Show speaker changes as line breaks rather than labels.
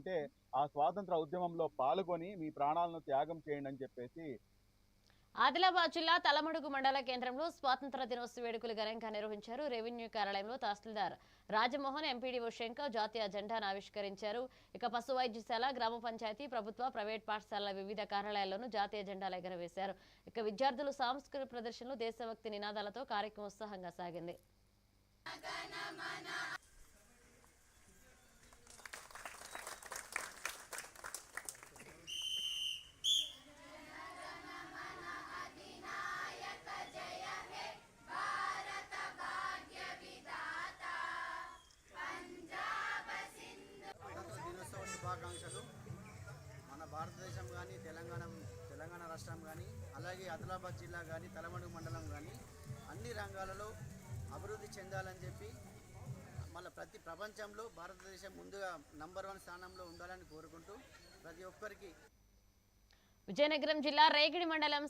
ఉంటే ఆ స్వాతంత్ర ఉద్యమంలో పాల్గొని మీ ప్రాణాలను త్యాగం చేయండి అని చెప్పేసి.
ఆదిలాబాద్ జిల్లా తలమడుగు మండల కేంద్రంలో స్వాతంత్ర దినోత్సవ వేడుకలు ఘనంగా నిర్వహించారు. రెవెన్యూ కార్యాలయంలో తహసీల్దార్ రాజమోహన్, ఎంపీడీఓ శంకర్ జాతీయ జెండాను ఆవిష్కరించారు. ఇక పశు వైద్యశాల, గ్రామ పంచాయతీ, ప్రభుత్వ, ప్రైవేట్ పాఠశాలల వివిధ కార్యాలయాల్లోనూ జాతీయ జెండాలు ఎగరవేశారు. ఇక విద్యార్థులు సాంస్కృతిక ప్రదర్శనలు, దేశభక్తి నినాదాలతో కార్యక్రమం ఉత్సాహంగా సాగింది.
దినోత్సవ శుభాకాంక్షలు. మన భారతదేశం కానీ తెలంగాణ రాష్ట్రం కానీ అలాగే ఆదిలాబాద్ జిల్లా కానీ తలమడుగు మండలం కానీ అన్ని రంగాలలో అభివృద్ధి చెందాలని చెప్పి మళ్ళీ ప్రపంచంలో భారతదేశం ముందుగా నంబర్ 1 స్థానంలో ఉండాలని కోరుకుంటూ ప్రతి ఒక్కరికి.
విజయనగరం జిల్లా రేగిడి మండలం